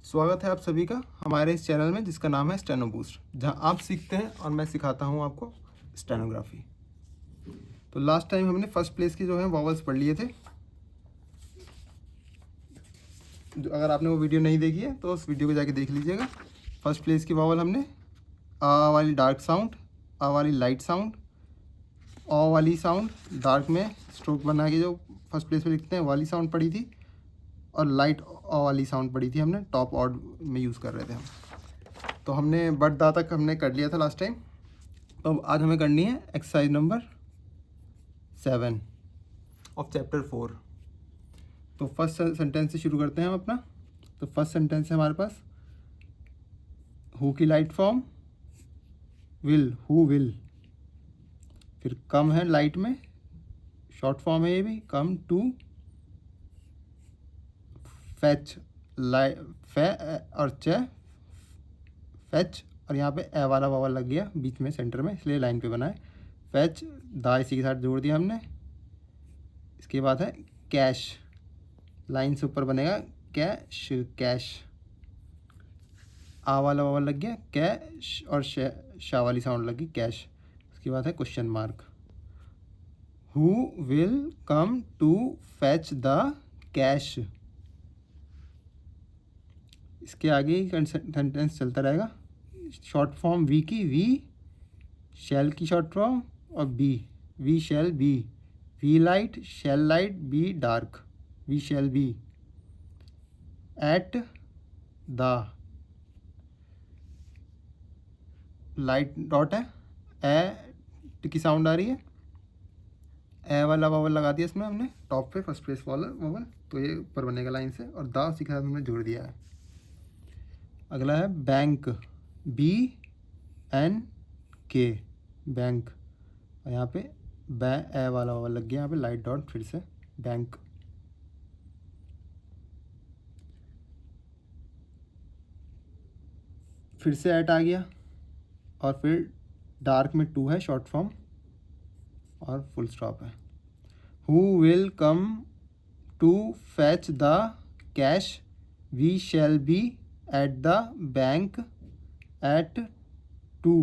स्वागत है आप सभी का हमारे इस चैनल में जिसका नाम है स्टेनो बूस्ट, जहां आप सीखते हैं और मैं सिखाता हूं आपको स्टेनोग्राफी। तो लास्ट टाइम हमने फर्स्ट प्लेस की जो है वॉवल्स पढ़ लिए थे। अगर आपने वो वीडियो नहीं देखी है तो उस वीडियो को जाके देख लीजिएगा। फर्स्ट प्लेस की वॉवल हमने आ वाली डार्क साउंड, आ वाली लाइट साउंड, ओ वाली साउंड डार्क में स्ट्रोक बना के जो फर्स्ट प्लेस पे लिखते हैं वाली साउंड पढ़ी थी, और लाइट ओ वाली साउंड पढ़ी थी हमने, टॉप ऑड में यूज़ कर रहे थे हम। तो हमने बट दा तक हमने कर लिया था लास्ट टाइम। तो अब आज हमें करनी है एक्सरसाइज नंबर 7 ऑफ चैप्टर 4। तो फर्स्ट सेंटेंस से शुरू करते हैं हम अपना। तो फर्स्ट सेंटेंस है हमारे पास, हु की light form will, who will. फिर कम है लाइट में, शॉर्ट फॉर्म है ये भी, कम टू फैच, फे और च फैच, और यहाँ पे ए वाला वावल लग गया बीच में सेंटर में, इसलिए लाइन पे बना है फैच। दा इसी के साथ जोड़ दिया हमने। इसके बाद है कैश, लाइन से ऊपर बनेगा कैश, कैश। आ वाला वावल लग गया कैश, और शा वाली साउंड लगी कैश। उसके बाद है question mark, who will come to fetch the cash. इसके आगे ही सेंटेंस चलता रहेगा। शॉर्ट फॉर्म वी की वी, शैल की शॉर्ट फॉर्म, और be, we shall be, we light shall light be dark, we shall be at the, light dot है, a की साउंड आ रही है, ए वाला वावल लगा दिया इसमें हमने टॉप पे फर्स्ट प्लेस वाला वावल, तो ये ऊपर बनेगा लाइन से, और द उसी के साथ हमने जोड़ दिया है। अगला है बैंक, बी एन के, बैंक, और यहाँ पे ए वाला वावल लग गया यहाँ पे, लाइट डॉट फिर से बैंक। फिर से एट आ गया, और फिर डार्क में टू है शॉर्ट फॉर्म, और फुल स्टॉप है। Who will come to fetch the cash, we shall be at the bank at 2,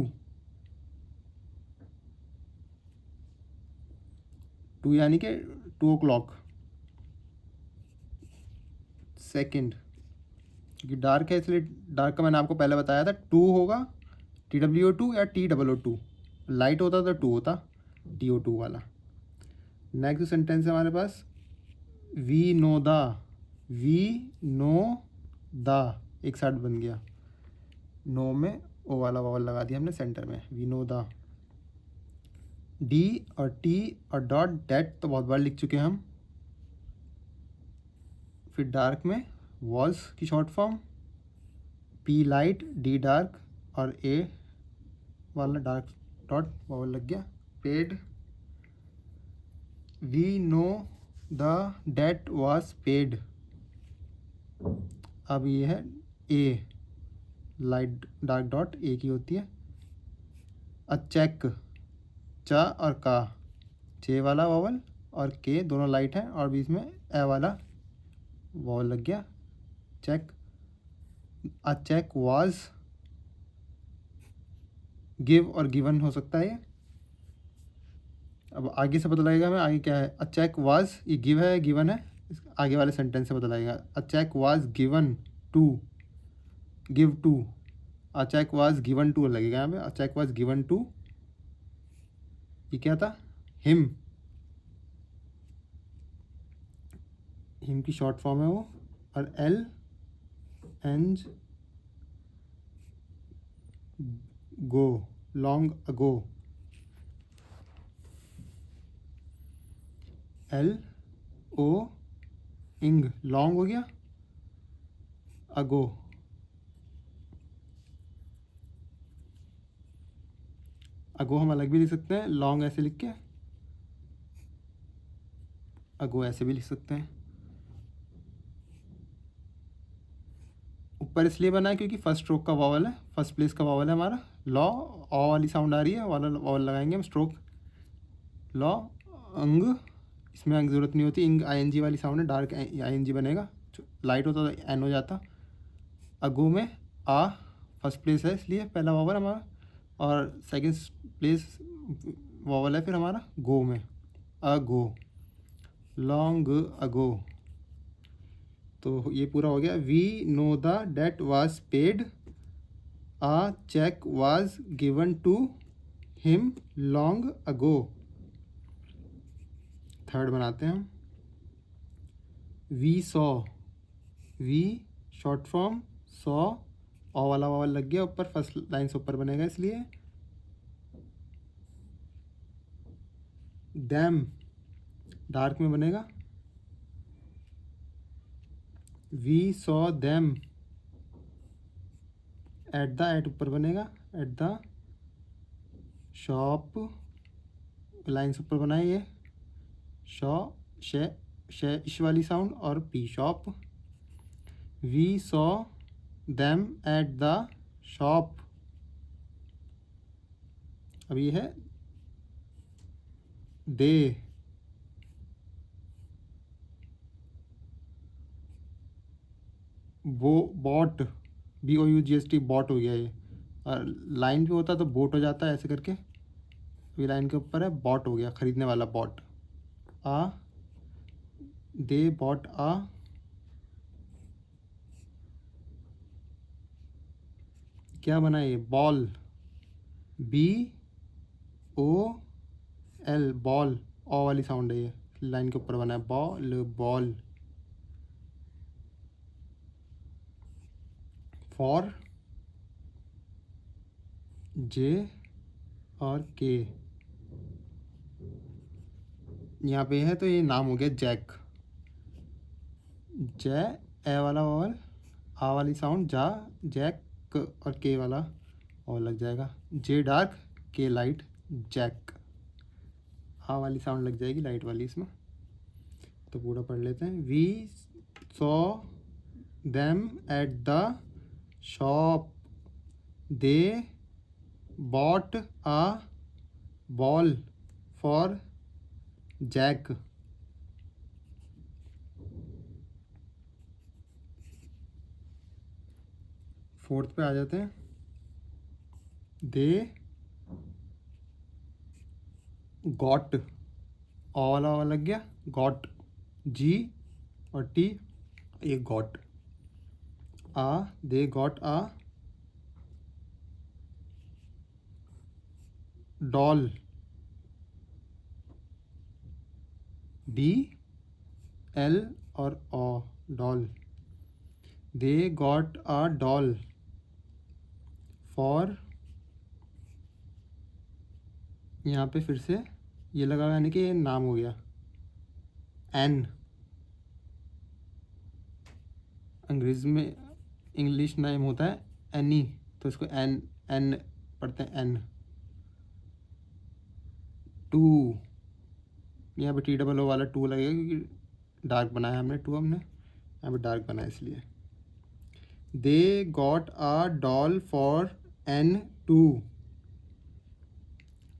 2 यानी कि 2 o'clock सेकेंड, क्योंकि डार्क है इसलिए डार्क का मैंने आपको पहले बताया था 2 होगा, TWO2 या TOO2। लाइट होता तो 2 होता, TO2 वाला। नेक्स्ट सेंटेंस है हमारे पास, we know the, we know the एक साथ बन गया, नो में ओ वाला वावल लगा दिया हमने सेंटर में, वी नो द। डी और टी और डॉट डेट तो बहुत बार लिख चुके हैं हम। फिर डार्क में वॉज की short form, P light D dark, और ए वाला डार्क डॉट वावल लग गया paid. We know the date was paid. अब ये है A, light dark dot A की होती है। अ चेक, चा और का, चे वाला वावल और के दोनों लाइट हैं, और बीच में ए वाला वावल लग गया cheque. A check was, give और गिवन हो सकता है ये। अब आगे से पता लगेगा हमें आगे क्या है। अ चेक वाज, ये गिव है गिवन है, आगे वाले सेंटेंस से पता लगेगा। A check was given to, give to, a check was given to लगेगा यहाँ पे। A check was given to, ये क्या था, हिम, हिम की शॉर्ट फॉर्म है वो, और एल एंज go, long ago, L O इंग, लॉन्ग हो गया, अगो, अगो हम अलग भी लिख सकते हैं, लॉन्ग ऐसे लिख के, अगो ऐसे भी लिख सकते हैं। ऊपर इसलिए बना है क्योंकि फर्स्ट स्ट्रोक का वावल है, फर्स्ट प्लेस का वावल है हमारा। लॉ, ऑ वाली साउंड आ रही है, वाला वावल लगाएंगे हम स्ट्रोक, लॉ अंग, इसमें अंग जरूरत नहीं होती, इंग आईएनजी वाली साउंड है, डार्क आईएनजी बनेगा। लाइट होता तो एन हो जाता, अगो में आ फर्स्ट प्लेस है इसलिए पहला वॉवल हमारा, और सेकंड प्लेस वॉवल है फिर हमारा गो में, अगो, लॉन्ग अगो। तो ये पूरा हो गया। We know the date was paid, a check was given to him long ago. Third बनाते हैं हम। We saw, we short form saw, O वाला वावल लग गया ऊपर, फर्स्ट लाइन से ऊपर बनेगा इसलिए। दैम डार्क में बनेगा। We saw them at the, at ऊपर बनेगा, एट द शॉप, लाइन से ऊपर बनाए ये, शॉ शे इश वाली साउंड और P, shop. We saw them at the shop. अब ये है दे, वो बॉट, BOUGHT बॉट हो गया ये, और लाइन पे होता तो बोट हो जाता है ऐसे करके, अभी लाइन के ऊपर है, बॉट हो गया, खरीदने वाला बॉट। आ दे बॉट आ, क्या बना ये, बॉल, BOL, बॉल, ओ वाली साउंड है ये, लाइन के ऊपर बना है, बॉल बॉल। फॉर, जे और के, यहाँ पे है तो ये नाम हो गया जैक, जै, ए वाला वॉवल, आ वाली साउंड जा, जैक, और के वाला और लग जाएगा, जे डार्क, के लाइट, जैक, आ वाली साउंड लग जाएगी लाइट वाली इसमें। तो पूरा पढ़ लेते हैं। We saw them at the shop, they bought a ball for Jack. Fourth पे आ जाते हैं। दे गॉट, ओ वाला लग गया, गॉट, जी और टी, ये got. A they got a doll, DL और O, doll. They got a doll for, यहाँ पे फिर से ये लगा यानी कि नाम हो गया, एन, अंग्रेजी में इंग्लिश नेम होता है एनी, तो इसको एन, एन पढ़ते हैं, एन। टू, यहाँ पे TOO वाला टू लगेगा क्योंकि डार्क बनाया हमने, टू हमने यहाँ पे डार्क बनाया इसलिए। दे got a doll for N2,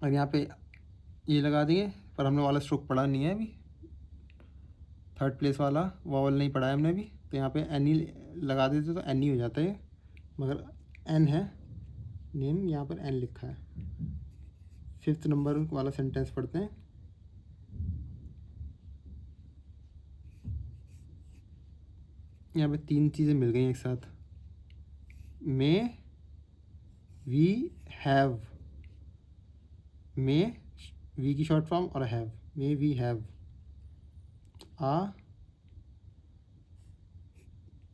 और यहाँ पे ये लगा देंगे, पर हमने वाला स्ट्रोक पढ़ा नहीं है अभी, थर्ड प्लेस वाला वॉवल नहीं पढ़ा है हमने अभी, तो यहाँ पे एन ही लगा देते तो एन ही हो जाता है, मगर एन है नेम, यहाँ पर एन लिखा है। फिफ्थ नंबर वाला सेंटेंस पढ़ते हैं। यहाँ पे तीन चीज़ें मिल गई एक साथ, May we have, May we की शॉर्ट फॉर्म और have, May we have a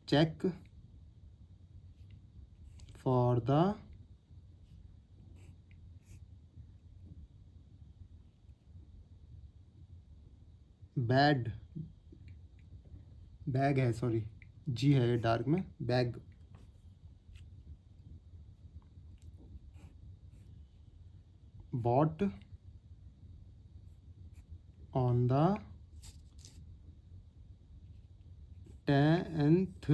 cheque for the bad, bag है, सॉरी जी है ये डार्क में, bag. Bought on the 10th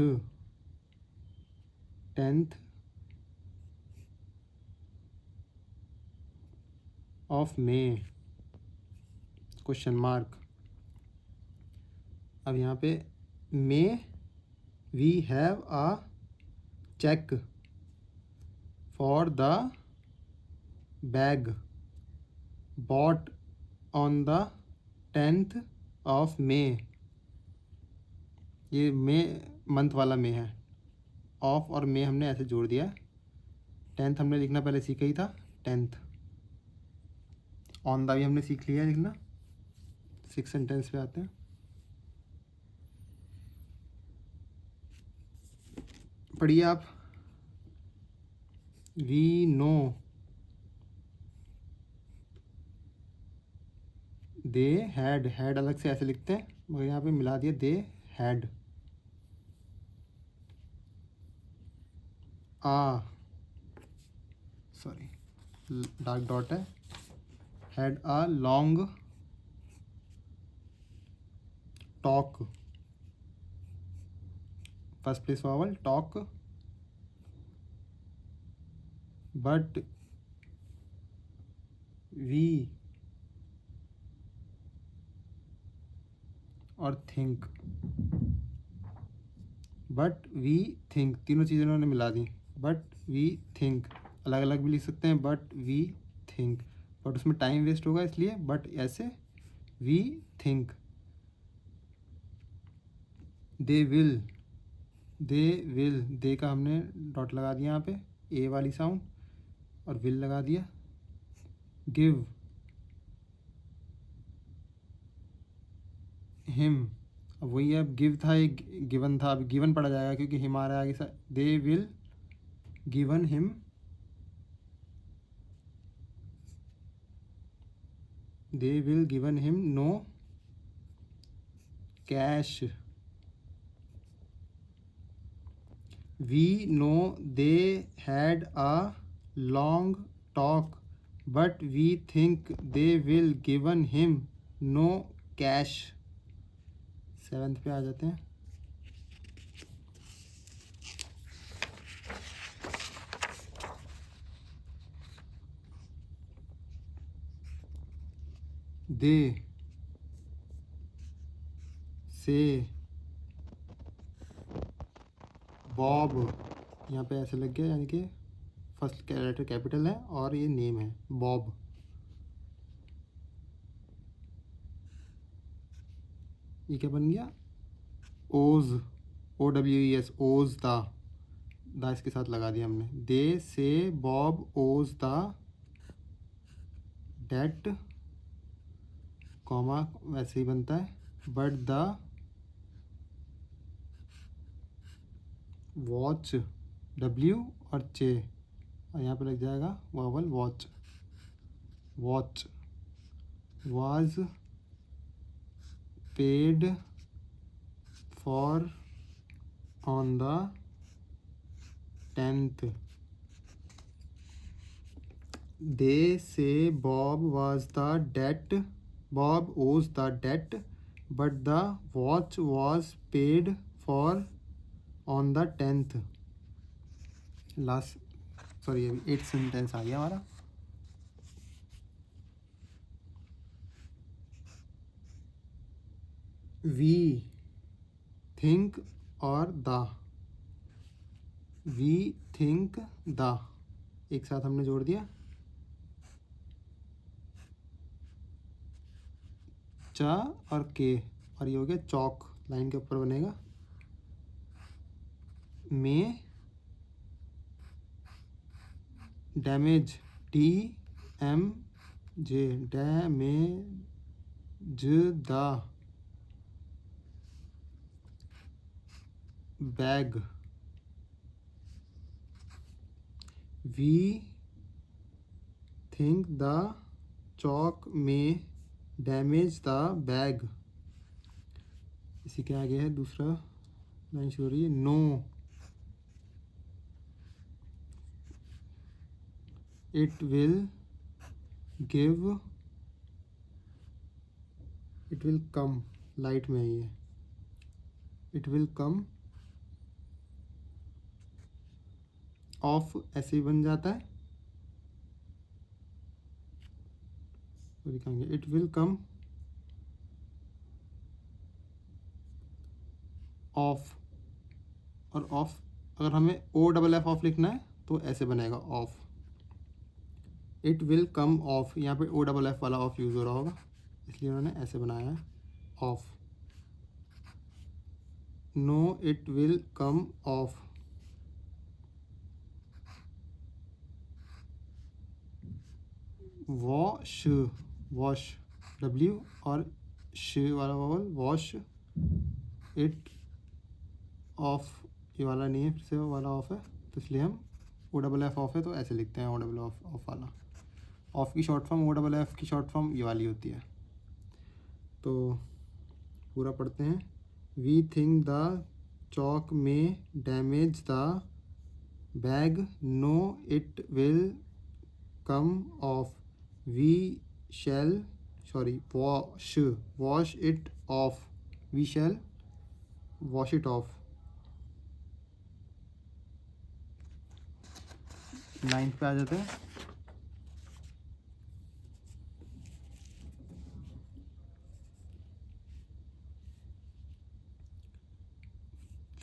of May, question mark. अब यहाँ पे May we have a cheque for the bag bought on the 10th of May. ये May month वाला मे है, ऑफ और मे हमने ऐसे जोड़ दिया। 10th हमने लिखना पहले सीखा ही था, 10th। ऑन द भी हमने सीख लिया लिखना। 6 सेंटेंस पे आते हैं। पढ़िए आप। We know they had, had अलग से ऐसे लिखते हैं मगर यहाँ पे मिला दिया they had. Sorry dark dot है, had a long talk, first place vowel talk, but we और थिंक, बट वी थिंक, तीनों चीज़ें उन्होंने मिला दी। बट वी थिंक अलग अलग भी लिख सकते हैं, बट वी थिंक, बट उसमें टाइम वेस्ट होगा इसलिए बट ऐसे we think. They will, they will, they का हमने डॉट लगा दिया यहाँ पे, ए वाली साउंड, और विल लगा दिया। गिव हिम, अब वही है, अब गिव था एक गिवन था, अब गिवन पढ़ा जाएगा क्योंकि हिम आ रहा है आगे से। They will given him, they will given him no cash. We know they had a long talk but we think they will given him no cash. 7th पे आ जाते हैं। दे से बॉब, यहाँ पे ऐसे लग गया यानी कि फर्स्ट कैरेक्टर कैपिटल है और ये नेम है बॉब। ये क्या बन गया, ओज, OWES, ओज द इसके साथ लगा दिया हमने। दे say Bob owes the date, comma वैसे ही बनता है, बट द वॉच, W और चे, और यहाँ पे लग जाएगा vowel watch, watch was paid for on the 10th। They say Bob was the debt, Bob owes the debt but the watch was paid for on the 10th। Last sorry अभी 8th sentence आ गया हमारा। We think और the, we think the एक साथ हमने जोड़ दिया। चा और के, और ये हो गया चौक, लाइन के ऊपर बनेगा। में damage, DMJ, damage the bag. We think the chalk में डैमेज द बैग। इसी के आगे है दूसरा लाइन शुरू हो रही है, no it will give, it will come, light में ही है, इट विल कम ऑफ ऐसे ही बन जाता है, तो लिखेंगे इट विल कम ऑफ, और ऑफ अगर हमें ओ डबल एफ ऑफ लिखना है तो ऐसे बनेगा off. It will come off, यहाँ पे ओ डबल एफ वाला ऑफ यूज़ हो रहा होगा, इसलिए उन्होंने ऐसे बनाया है off. No it will come off. Wash, wash W और श वाला वावल, वॉश इट ऑफ, ये वाला नहीं है, फिर से वो वाला ऑफ है, तो इसलिए हम ओ डबल एफ ऑफ है तो ऐसे लिखते हैं, ओ डबल ऑफ ऑफ वाला। ऑफ की short form, O double F की शॉर्ट फॉर्म ये वाली होती है। तो पूरा पढ़ते हैं। We think the chalk may damage the bag, no it will come off, we shall wash it off, we shall wash it off. 9th पे आ जाते हैं।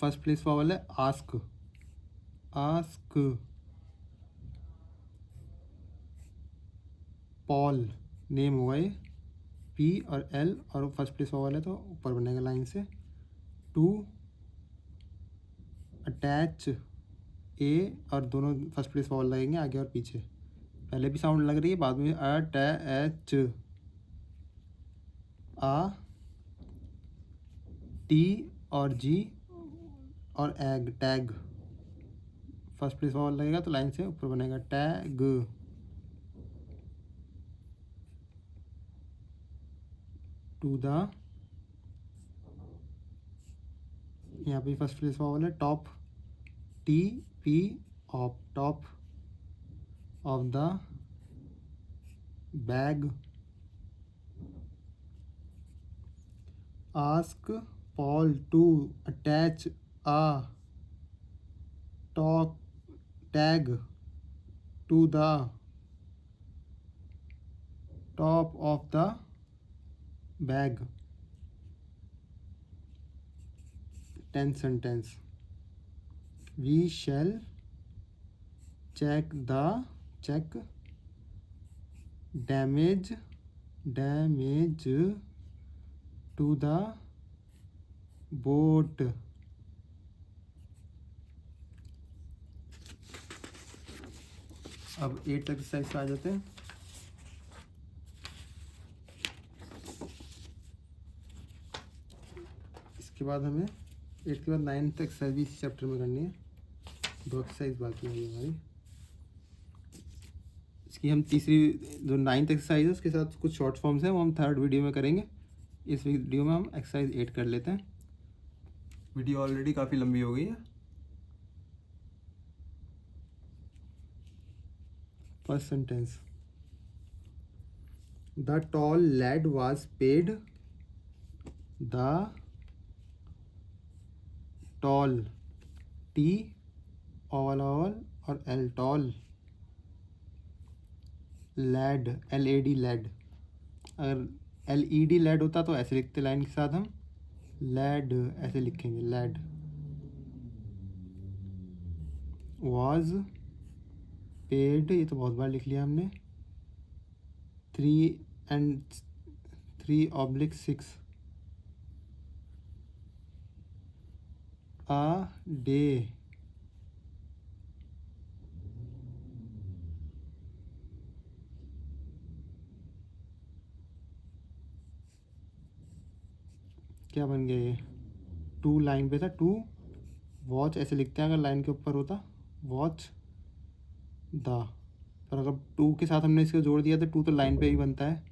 फर्स्ट प्लेस वावल है आस्क, आस्क। पॉल नेम होगा ये, P और L और first place vowel है तो ऊपर बनेगा लाइन से। टू अटैच, ए और दोनों फर्स्ट प्लेस वावल लगेंगे आगे और पीछे, पहले भी साउंड लग रही है बाद में अटैच। आ टी और जी और egg, tag, first place vowel लगेगा तो लाइन से ऊपर बनेगा टैग। टू द, यहाँ पे फर्स्ट प्लेस वावल है top, T P of, top of the bag. Ask Paul to attach a talk tag to the top of the bag. 10th sentence, we shall check damage to the boat। अब 8th exercise पे आ जाते हैं। इसके बाद हमें 8th के बाद 9th एक्सरसाइज भी इसी चैप्टर में करनी है, 2 एक्सरसाइज बाकी होगी हमारी। इसकी हम तीसरी जो 9th एक्सरसाइज है उसके साथ कुछ शॉर्ट फॉर्म्स हैं वो हम 3rd वीडियो में करेंगे। इस वीडियो में हम एक्सरसाइज 8 कर लेते हैं। वीडियो ऑलरेडी काफ़ी लंबी हो गई है। First sentence, the tall lad was paid, the tall, T oval और L tall, lad LAD lad, अगर LED लैड होता तो ऐसे लिखते लाइन के साथ हम, लैड ऐसे लिखेंगे लैड। वाज पेड, ये तो बहुत बार लिख लिया हमने, 3/6 a day, क्या बन गया ये, 2 लाइन पे था, 2 वॉच ऐसे लिखते हैं अगर लाइन के ऊपर होता, वॉच द, पर अगर 2 के साथ हमने इसको जोड़ दिया तो 2 तो लाइन पे ही बनता है,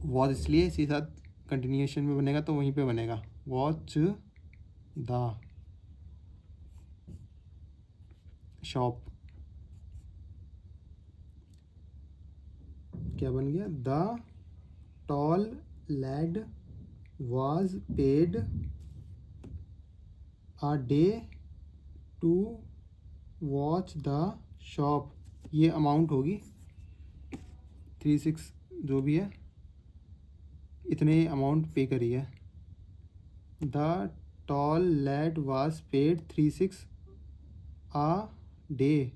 वॉच इसलिए इसी साथ कंटिन्यूएशन में बनेगा तो वहीं पे बनेगा, वॉच द शॉप। क्या बन गया, the tall lad was paid a day to watch the shop। ये अमाउंट होगी 36 जो भी है, इतने अमाउंट पे करी है। The tall lad was paid 36 a day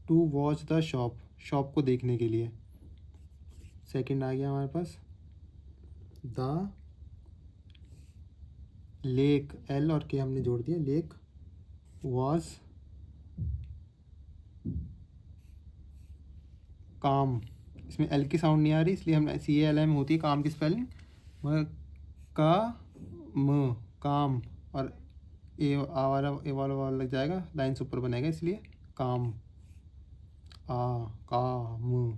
to watch the shop, shop को देखने के लिए। सेकंड आ गया हमारे पास द लेक, एल और के हमने जोड़ दिया, लेक वॉज काम, इसमें एल की साउंड नहीं आ रही इसलिए हम CALM होती है काम की स्पेलिंग, मगर का म काम, और ए आ वाला लग जाएगा, लाइन से ऊपर बनेगा इसलिए काम, आ का म,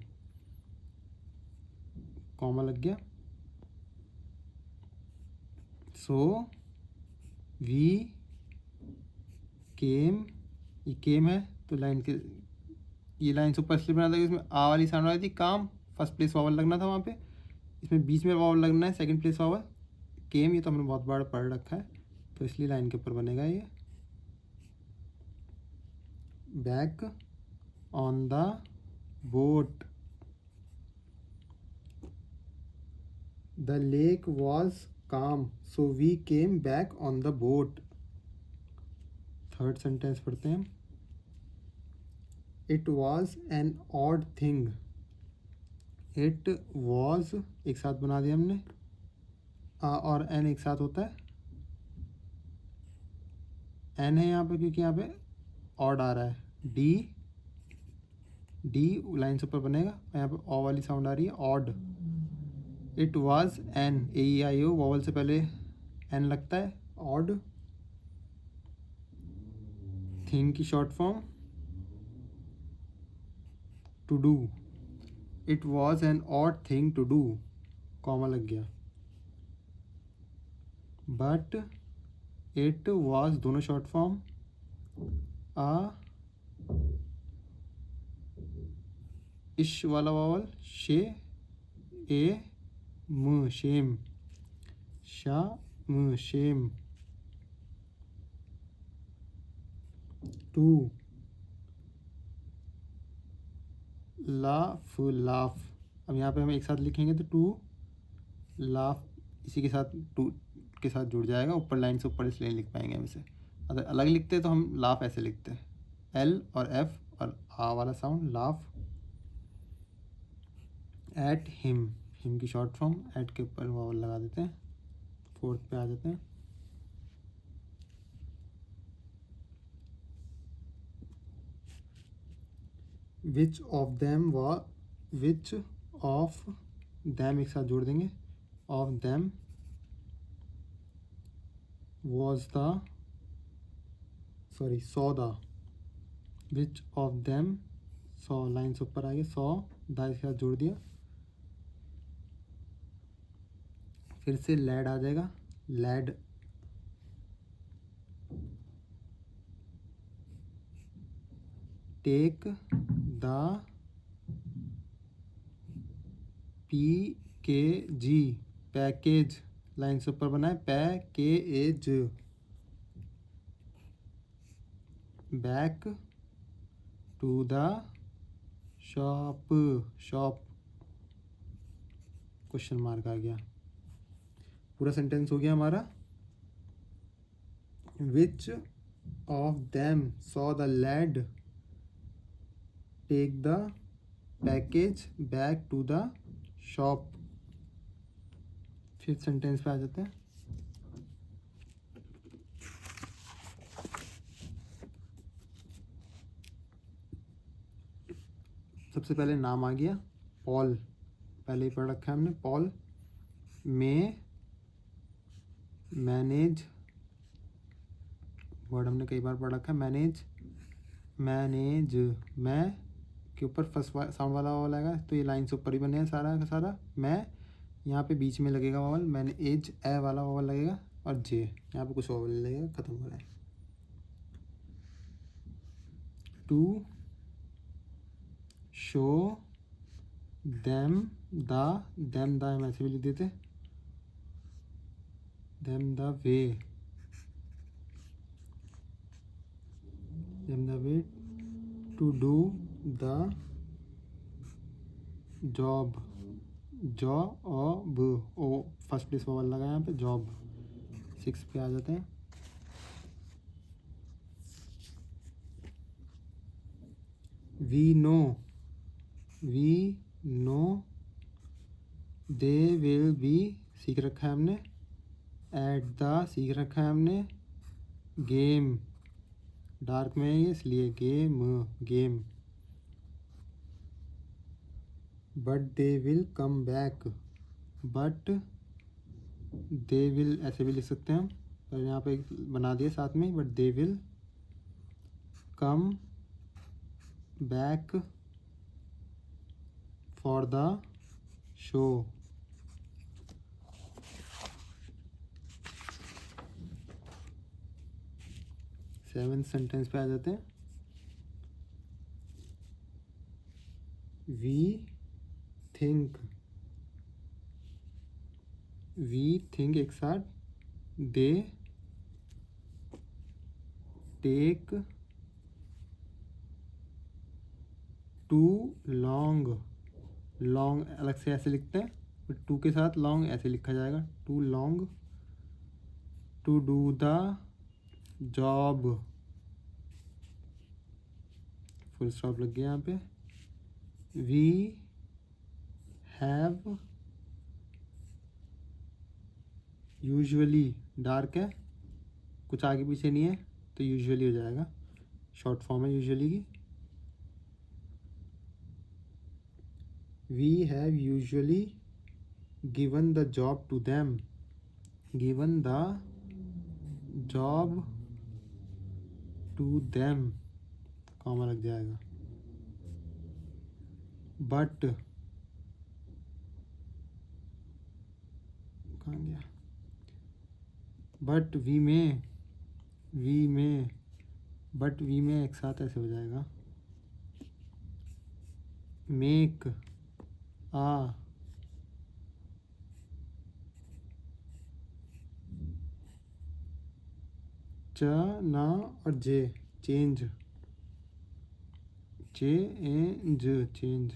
कॉमा लग गया। सो वी केम, ये केम है तो लाइन के, ये लाइन से ऊपर इसलिए बना था कि इसमें आ वाली साउंड आ रही थी, काम फर्स्ट प्लेस वावल लगना था वहाँ पे, इसमें बीच में वावल लगना है सेकंड प्लेस वावल, केम ये तो हमने बहुत बार पढ़ रखा है तो इसलिए लाइन के ऊपर बनेगा ये। Back on the boat, the lake was calm so we came back on the boat. Third sentence पढ़ते हैं। It was an odd thing, it was एक साथ बना दिया हमने, आ और एन एक साथ होता है, एन है यहाँ पे क्योंकि यहाँ पे ऑड आ रहा है, डी डी लाइन से ऊपर बनेगा और यहाँ पे ओ वाली साउंड आ रही है odd. It was an, AEIO vowel से पहले एन लगता है, ऑड थिंग की short form to do, it was an odd thing to do, comma लग गया। बट इट वाज दोनों शॉर्ट फॉर्म, आ इश वाला वावल शे ए म शेम, शा म शेम, टू लाफ लाफ, अब यहाँ पे हम एक साथ लिखेंगे तो टू लाफ इसी के साथ टू के साथ जुड़ जाएगा, ऊपर लाइन से ऊपर इसलिए लिख पाएंगे हम इसे, अगर अलग लिखते तो हम लाफ ऐसे लिखते हैं, L और F और आ वाला sound laugh. At him, him की शॉर्ट फॉर्म, एट के ऊपर वावल लगा देते हैं, फोर्थ पे आ जाते हैं। विच of them which of them एक साथ जोड़ देंगे, of them was the saw the, which of them saw line से ऊपर आ गया, सॉ द एक साथ जोड़ दिया, फिर से लैड आ जाएगा, lad take the PKG package, line से ऊपर बना है package, back to the shop, shop question mark आ गया। पूरा सेंटेंस हो गया हमारा। Which of them saw the lad take the package back to the shop. Fifth sentence पे आ जाते हैं। सबसे पहले नाम आ गया पॉल, पहले ही पढ़ रखा है हमने, पॉल में मैनेज, वर्ड हमने कई बार पढ़ रखा है, मैनेज मैनेज, मैं के ऊपर फर्स्ट साउंड वाला वावल आएगा तो ये लाइन से ऊपर ही बने हैं सारा का सारा, मैं यहाँ पे बीच में लगेगा वावल, मैंने एज ए वाला वावल लगेगा और जे यहाँ पे कुछ वावल लगेगा, खत्म हो रहा है। टू शो देम द हम ऐसे भी लिख देते, them the way to do the job, job O first place vowel लगा यहाँ पे, जॉब। 6 पे आ जाते हैं। We know they will be सीख रखा है हमने, एट द सीख रखा है हमने, गेम डार्क में है ये इसलिए game, but they will come back, but they will ऐसे भी लिख सकते हैं हम, पर यहाँ पे बना दिया साथ में, but they will come back for the show. Seventh sentence पे आ जाते हैं। वी थिंक एक साथ, दे टेक टू लॉन्ग अलग से ऐसे लिखते हैं, बट टू के साथ लॉन्ग ऐसे लिखा जाएगा, too long to do the job, full stop लग गया यहाँ पे। वी हैव यूजुअली डार्क है, कुछ आगे पीछे नहीं है तो यूजुअली हो जाएगा, शॉर्ट फॉर्म है यूजुअली की। We have usually given the job to them, given the job to them, comma लग जाएगा। बट कहाँ गया, but we may but we may एक साथ ऐसे हो जाएगा, मेक आ च ना और जे चेंज, चेंज।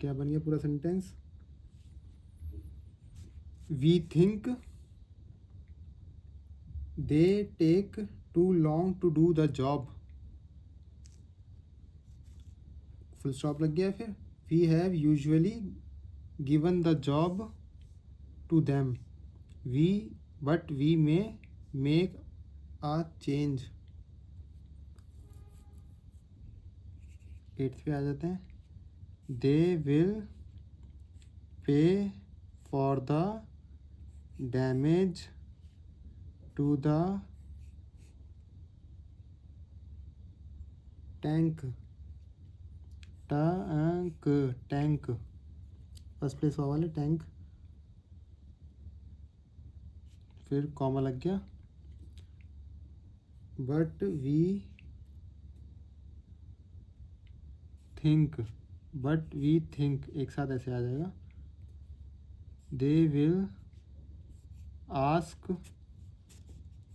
क्या बन गया पूरा sentence? We think they take too long to do the job, full stop लग गया। फिर we have usually given the job to them, but we may make a change. 8th पे आ जाते हैं। They will pay for the damage to the tank, tank first place वाला tank, फिर comma लग गया। बट वी थिंक एक साथ ऐसे आ जाएगा। They will ask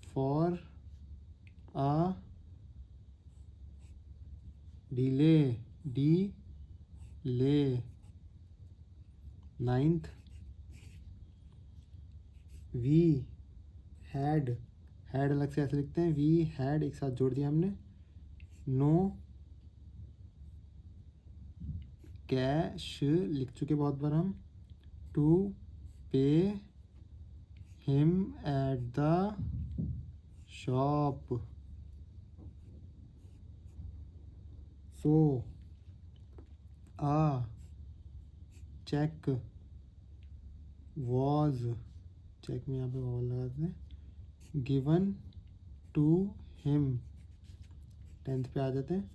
for a delay 9th we had अलग से ऐसे लिखते हैं, वी हैड एक साथ जोड़ दिया हमने। नो कैश लिख चुके बहुत बार हम, to pay him at the shop, so a check was, check में यहाँ पे वॉल लगाते हैं, गिवन टू हिम 10th पे आ जाते हैं।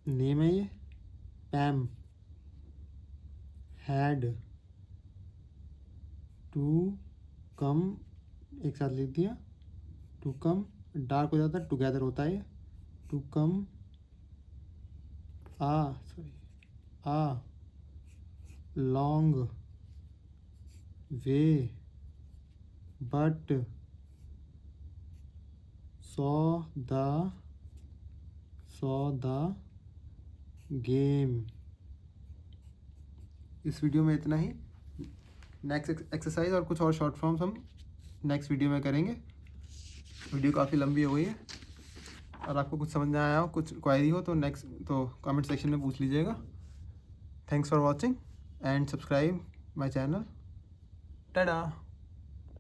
नेम है ये पैम, हैड टू कम एक साथ लिख दिया, टू कम डार्क हो जाता है, टुगेदर होता है, to come a long way, but saw the game. इस वीडियो में इतना ही। नेक्स्ट एक्सरसाइज और कुछ और शॉर्ट फॉर्म्स हम नेक्स्ट वीडियो में करेंगे। वीडियो काफ़ी लंबी हो गई है। और आपको कुछ समझ में आया हो, कुछ क्वायरी हो तो कमेंट सेक्शन में पूछ लीजिएगा। Thanks for watching and subscribe my channel. Tata.